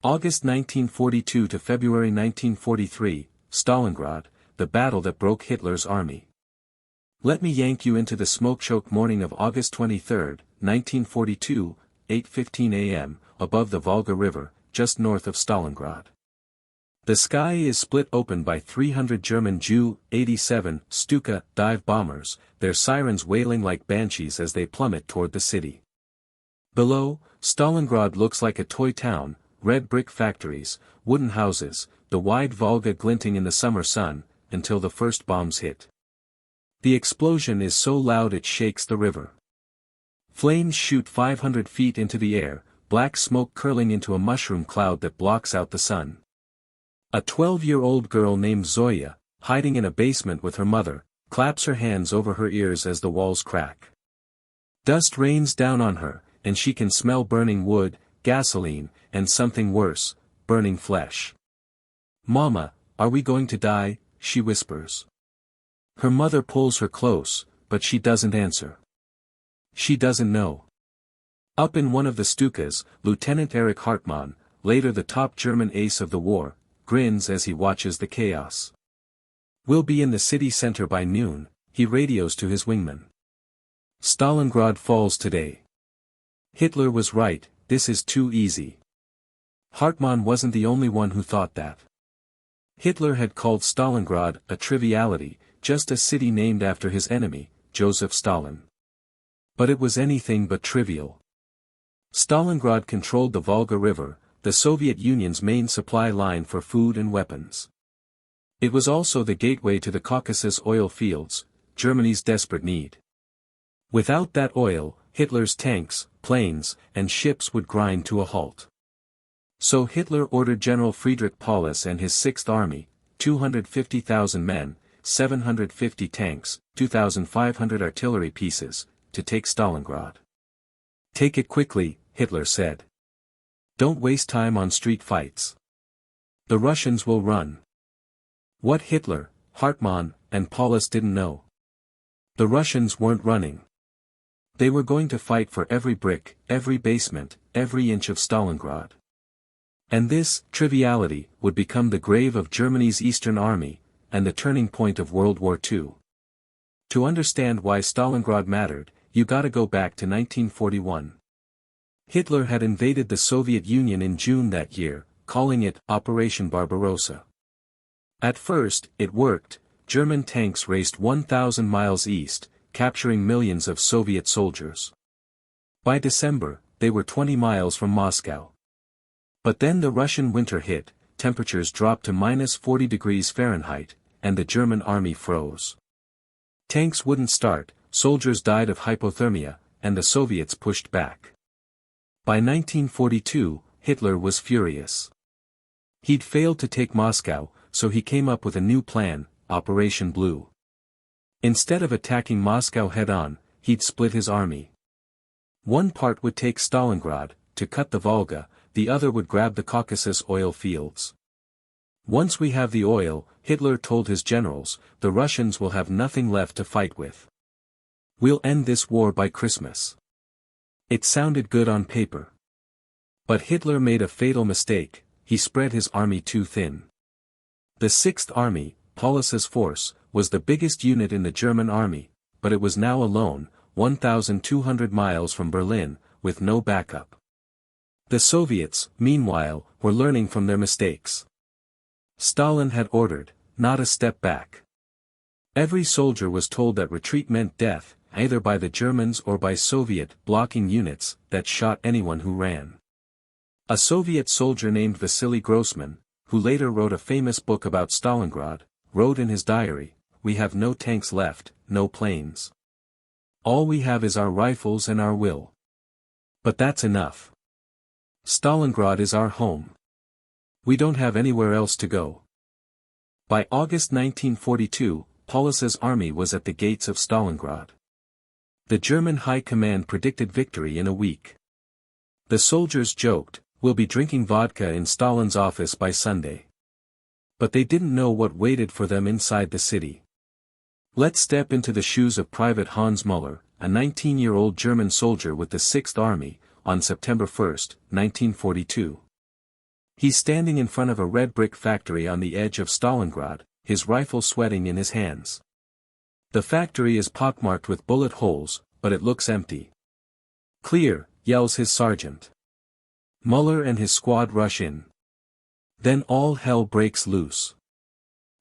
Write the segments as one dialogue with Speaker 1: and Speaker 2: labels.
Speaker 1: August 1942 to February 1943, Stalingrad, the battle that broke Hitler's army. Let me yank you into the smoke-choked morning of August 23, 1942, 8:15 a.m., above the Volga River, just north of Stalingrad. The sky is split open by 300 German Ju-87 Stuka dive bombers, their sirens wailing like banshees as they plummet toward the city. Below, Stalingrad looks like a toy town, red brick factories, wooden houses, the wide Volga glinting in the summer sun, until the first bombs hit. The explosion is so loud it shakes the river. Flames shoot 500 feet into the air, black smoke curling into a mushroom cloud that blocks out the sun. A 12-year-old girl named Zoya, hiding in a basement with her mother, claps her hands over her ears as the walls crack. Dust rains down on her, and she can smell burning wood, gasoline, and something worse, burning flesh. "Mama, are we going to die?" she whispers. Her mother pulls her close, but she doesn't answer. She doesn't know. Up in one of the Stukas, Lieutenant Erich Hartmann, later the top German ace of the war, grins as he watches the chaos. "We'll be in the city center by noon," he radios to his wingman. "Stalingrad falls today. Hitler was right, this is too easy." Hartmann wasn't the only one who thought that. Hitler had called Stalingrad a triviality, just a city named after his enemy, Joseph Stalin. But it was anything but trivial. Stalingrad controlled the Volga River, the Soviet Union's main supply line for food and weapons. It was also the gateway to the Caucasus oil fields, Germany's desperate need. Without that oil, Hitler's tanks, planes, and ships would grind to a halt. So Hitler ordered General Friedrich Paulus and his 6th Army, 250,000 men, 750 tanks, 2,500 artillery pieces, to take Stalingrad. "Take it quickly," Hitler said. "Don't waste time on street fights. The Russians will run." What Hitler, Hartmann, and Paulus didn't know. The Russians weren't running. They were going to fight for every brick, every basement, every inch of Stalingrad. And this triviality would become the grave of Germany's Eastern Army, and the turning point of World War II. To understand why Stalingrad mattered, you gotta go back to 1941. Hitler had invaded the Soviet Union in June that year, calling it Operation Barbarossa. At first, it worked. German tanks raced 1,000 miles east, capturing millions of Soviet soldiers. By December, they were 20 miles from Moscow. But then the Russian winter hit, temperatures dropped to -40 degrees Fahrenheit, and the German army froze. Tanks wouldn't start, soldiers died of hypothermia, and the Soviets pushed back. By 1942, Hitler was furious. He'd failed to take Moscow, so he came up with a new plan, Operation Blue. Instead of attacking Moscow head-on, he'd split his army. One part would take Stalingrad, to cut the Volga, the other would grab the Caucasus oil fields. "Once we have the oil," Hitler told his generals, "the Russians will have nothing left to fight with. We'll end this war by Christmas." It sounded good on paper. But Hitler made a fatal mistake, he spread his army too thin. The 6th Army, Paulus's force, was the biggest unit in the German army, but it was now alone, 1,200 miles from Berlin, with no backup. The Soviets, meanwhile, were learning from their mistakes. Stalin had ordered, not a step back. Every soldier was told that retreat meant death, either by the Germans or by Soviet blocking units that shot anyone who ran. A Soviet soldier named Vasily Grossman, who later wrote a famous book about Stalingrad, wrote in his diary, "We have no tanks left, no planes. All we have is our rifles and our will. But that's enough. Stalingrad is our home. We don't have anywhere else to go." By August 1942, Paulus's army was at the gates of Stalingrad. The German high command predicted victory in a week. The soldiers joked, "We'll be drinking vodka in Stalin's office by Sunday." But they didn't know what waited for them inside the city. Let's step into the shoes of Private Hans Müller, a 19-year-old German soldier with the 6th Army, on September 1, 1942. He's standing in front of a red brick factory on the edge of Stalingrad, his rifle sweating in his hands. The factory is pockmarked with bullet holes, but it looks empty. "Clear," yells his sergeant. Muller and his squad rush in. Then all hell breaks loose.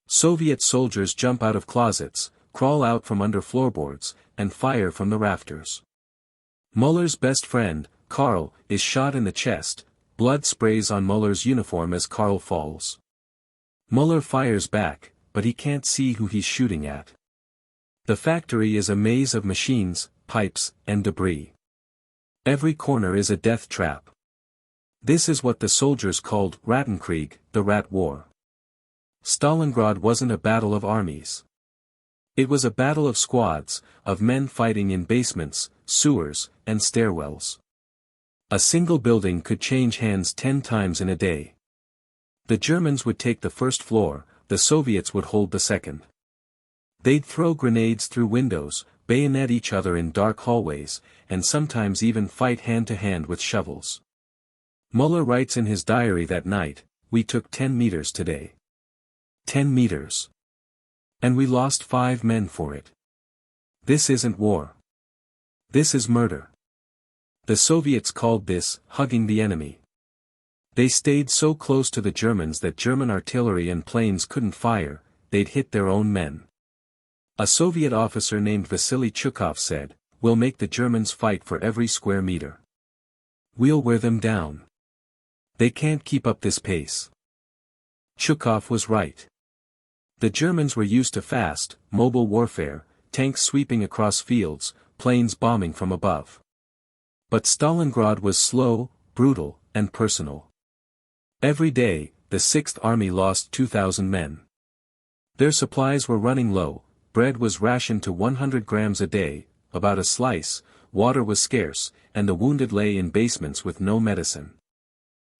Speaker 1: Soviet soldiers jump out of closets, crawl out from under floorboards, and fire from the rafters. Muller's best friend, Karl, is shot in the chest. Blood sprays on Muller's uniform as Karl falls. Muller fires back, but he can't see who he's shooting at. The factory is a maze of machines, pipes, and debris. Every corner is a death trap. This is what the soldiers called Rattenkrieg, the Rat War. Stalingrad wasn't a battle of armies. It was a battle of squads, of men fighting in basements, sewers, and stairwells. A single building could change hands 10 times in a day. The Germans would take the first floor, the Soviets would hold the second. They'd throw grenades through windows, bayonet each other in dark hallways, and sometimes even fight hand-to-hand with shovels. Muller writes in his diary that night, "We took 10 meters today. 10 meters. And we lost 5 men for it. This isn't war. This is murder." The Soviets called this, hugging the enemy. They stayed so close to the Germans that German artillery and planes couldn't fire, they'd hit their own men. A Soviet officer named Vasily Chukov said, "We'll make the Germans fight for every square meter. We'll wear them down. They can't keep up this pace." Chukov was right. The Germans were used to fast, mobile warfare, tanks sweeping across fields, planes bombing from above. But Stalingrad was slow, brutal, and personal. Every day, the 6th Army lost 2,000 men. Their supplies were running low, bread was rationed to 100 grams a day, about a slice, water was scarce, and the wounded lay in basements with no medicine.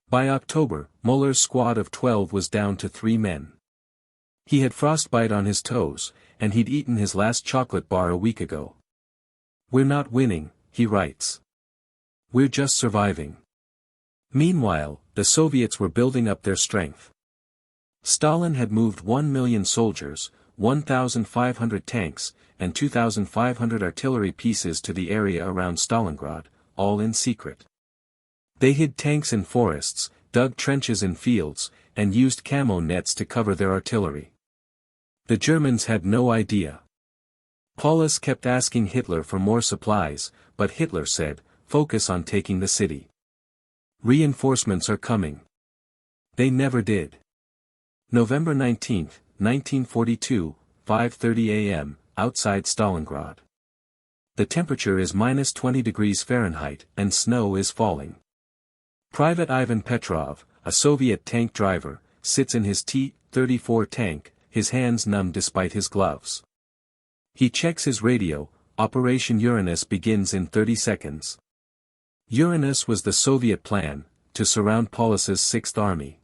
Speaker 1: By October, Muller's squad of 12 was down to 3 men. He had frostbite on his toes, and he'd eaten his last chocolate bar a week ago. "We're not winning," he writes. "We're just surviving." Meanwhile, the Soviets were building up their strength. Stalin had moved 1 million soldiers, 1,500 tanks, and 2,500 artillery pieces to the area around Stalingrad, all in secret. They hid tanks in forests, dug trenches in fields, and used camo nets to cover their artillery. The Germans had no idea. Paulus kept asking Hitler for more supplies, but Hitler said, "Focus on taking the city. Reinforcements are coming." They never did. November 19, 1942, 5:30 a.m., outside Stalingrad. The temperature is -20 degrees Fahrenheit, and snow is falling. Private Ivan Petrov, a Soviet tank driver, sits in his T-34 tank, his hands numb despite his gloves. He checks his radio. Operation Uranus begins in 30 seconds. Uranus was the Soviet plan, to surround Paulus's 6th Army.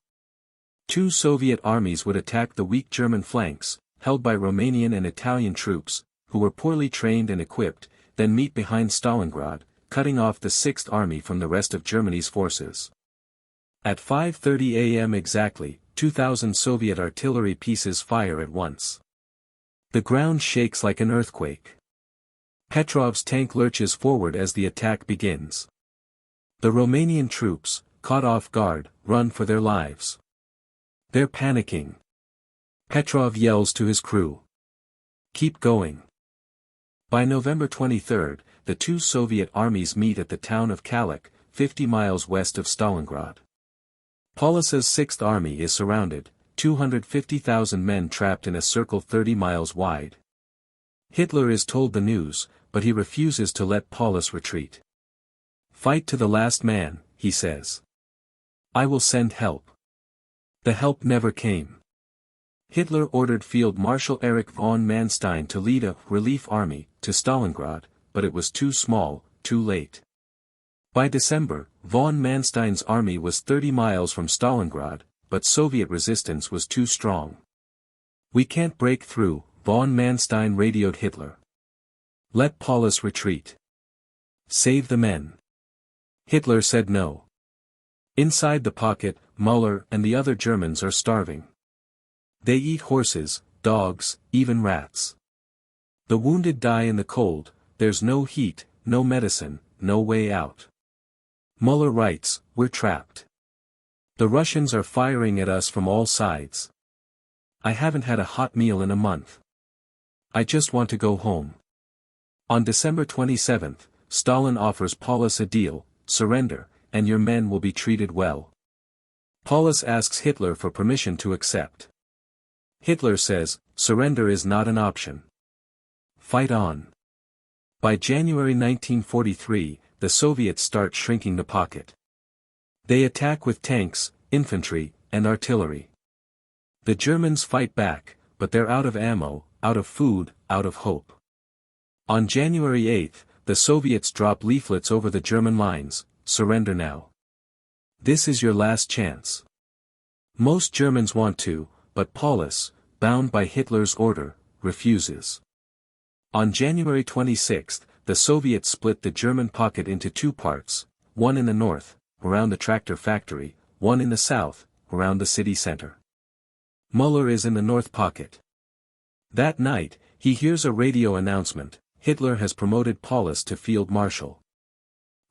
Speaker 1: 2 Soviet armies would attack the weak German flanks, held by Romanian and Italian troops, who were poorly trained and equipped, then meet behind Stalingrad, cutting off the 6th Army from the rest of Germany's forces. At 5:30 a.m. exactly, 2,000 Soviet artillery pieces fire at once. The ground shakes like an earthquake. Petrov's tank lurches forward as the attack begins. The Romanian troops, caught off guard, run for their lives. They're panicking. Petrov yells to his crew, "Keep going." By November 23, the 2 Soviet armies meet at the town of Kalach, 50 miles west of Stalingrad. Paulus's 6th Army is surrounded, 250,000 men trapped in a circle 30 miles wide. Hitler is told the news, but he refuses to let Paulus retreat. "Fight to the last man," he says. "I will send help." The help never came. Hitler ordered Field Marshal Erich von Manstein to lead a relief army to Stalingrad, but it was too small, too late. By December, von Manstein's army was 30 miles from Stalingrad, but Soviet resistance was too strong. "We can't break through," von Manstein radioed Hitler. "Let Paulus retreat. Save the men." Hitler said no. Inside the pocket, Müller and the other Germans are starving. They eat horses, dogs, even rats. The wounded die in the cold, there's no heat, no medicine, no way out. Müller writes, "We're trapped. The Russians are firing at us from all sides. I haven't had a hot meal in a month. I just want to go home." On December 27, Stalin offers Paulus a deal: surrender, and your men will be treated well. Paulus asks Hitler for permission to accept. Hitler says, surrender is not an option. Fight on. By January 1943, the Soviets start shrinking the pocket. They attack with tanks, infantry, and artillery. The Germans fight back, but they're out of ammo, out of food, out of hope. On January 8, the Soviets drop leaflets over the German lines: surrender now. This is your last chance. Most Germans want to, but Paulus, bound by Hitler's order, refuses. On January 26, the Soviets split the German pocket into two parts, one in the north, around the tractor factory, one in the south, around the city center. Müller is in the north pocket. That night, he hears a radio announcement: Hitler has promoted Paulus to field marshal.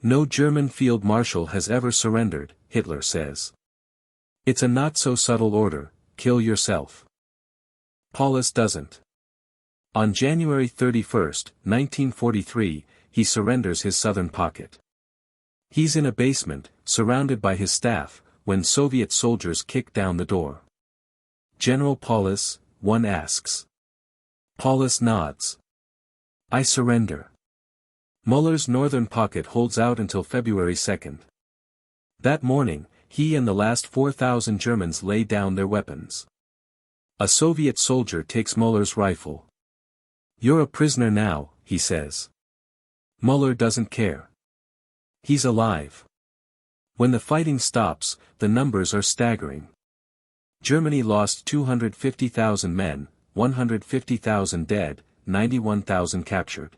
Speaker 1: No German field marshal has ever surrendered, Hitler says. It's a not-so-subtle order: kill yourself. Paulus doesn't. On January 31, 1943, he surrenders his southern pocket. He's in a basement, surrounded by his staff, when Soviet soldiers kick down the door. "General Paulus?" one asks. Paulus nods. "I surrender." Müller's northern pocket holds out until February 2. That morning, he and the last 4,000 Germans lay down their weapons. A Soviet soldier takes Müller's rifle. "You're a prisoner now," he says. Müller doesn't care. He's alive. When the fighting stops, the numbers are staggering. Germany lost 250,000 men, 150,000 dead, 91,000 captured.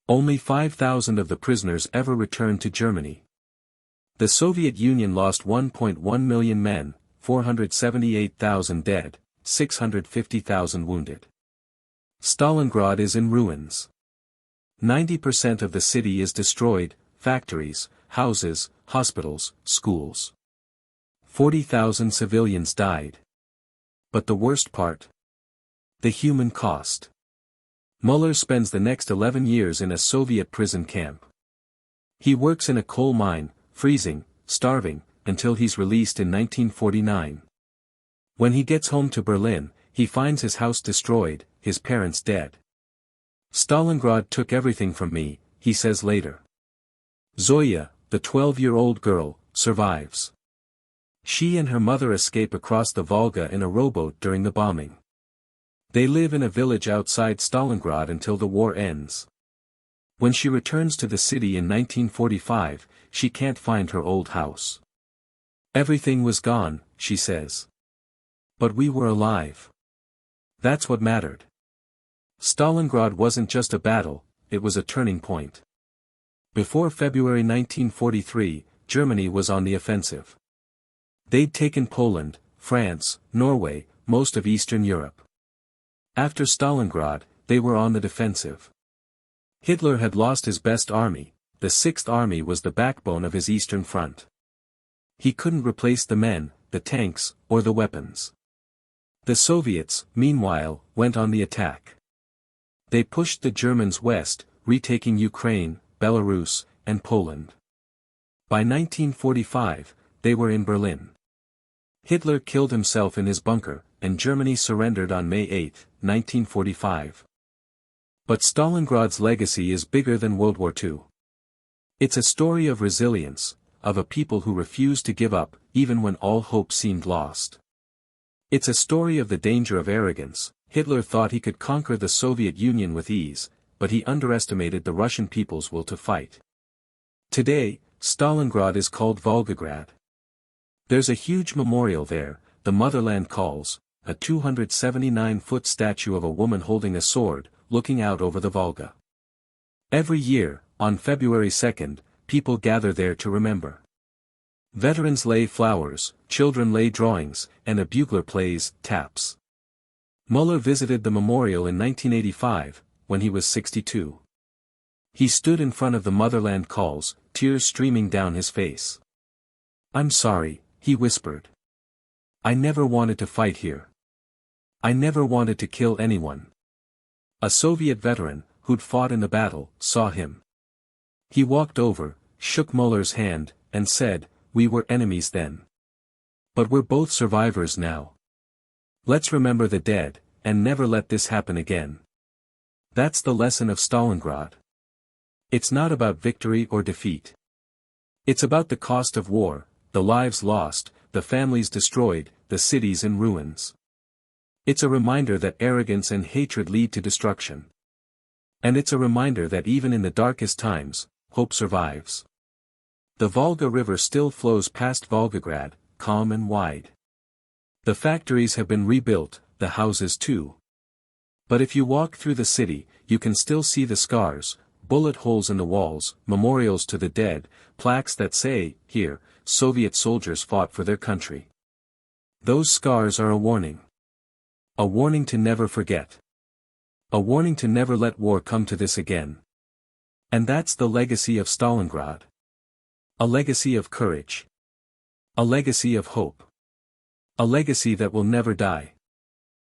Speaker 1: Only 5,000 of the prisoners ever returned to Germany. The Soviet Union lost 1.1 million men, 478,000 dead, 650,000 wounded. Stalingrad is in ruins. 90% of the city is destroyed: factories, houses, hospitals, schools. 40,000 civilians died. But the worst part? The human cost. Müller spends the next 11 years in a Soviet prison camp. He works in a coal mine, freezing, starving, until he's released in 1949. When he gets home to Berlin, he finds his house destroyed, his parents dead. "Stalingrad took everything from me," he says later. Zoya, the 12-year-old girl, survives. She and her mother escape across the Volga in a rowboat during the bombing. They live in a village outside Stalingrad until the war ends. When she returns to the city in 1945, she can't find her old house. "Everything was gone," she says. "But we were alive. That's what mattered." Stalingrad wasn't just a battle, it was a turning point. Before February 1943, Germany was on the offensive. They'd taken Poland, France, Norway, most of Eastern Europe. After Stalingrad, they were on the defensive. Hitler had lost his best army. The Sixth Army was the backbone of his Eastern Front. He couldn't replace the men, the tanks, or the weapons. The Soviets, meanwhile, went on the attack. They pushed the Germans west, retaking Ukraine, Belarus, and Poland. By 1945, they were in Berlin. Hitler killed himself in his bunker, and Germany surrendered on May 8, 1945. But Stalingrad's legacy is bigger than World War II. It's a story of resilience, of a people who refused to give up, even when all hope seemed lost. It's a story of the danger of arrogance. Hitler thought he could conquer the Soviet Union with ease, but he underestimated the Russian people's will to fight. Today, Stalingrad is called Volgograd. There's a huge memorial there, the Motherland Calls, a 279-foot statue of a woman holding a sword, looking out over the Volga. Every year, on February 2, people gather there to remember. Veterans lay flowers, children lay drawings, and a bugler plays taps. Muller visited the memorial in 1985, when he was 62. He stood in front of the Motherland Calls, tears streaming down his face. "I'm sorry," he whispered. "I never wanted to fight here. I never wanted to kill anyone." A Soviet veteran, who'd fought in the battle, saw him. He walked over, shook Muller's hand, and said, "We were enemies then. But we're both survivors now. Let's remember the dead, and never let this happen again." That's the lesson of Stalingrad. It's not about victory or defeat. It's about the cost of war, the lives lost, the families destroyed, the cities in ruins. It's a reminder that arrogance and hatred lead to destruction. And it's a reminder that even in the darkest times, hope survives. The Volga River still flows past Volgograd, calm and wide. The factories have been rebuilt, the houses too. But if you walk through the city, you can still see the scars, bullet holes in the walls, memorials to the dead, plaques that say, "Here, Soviet soldiers fought for their country." Those scars are a warning. A warning to never forget. A warning to never let war come to this again. And that's the legacy of Stalingrad. A legacy of courage. A legacy of hope. A legacy that will never die.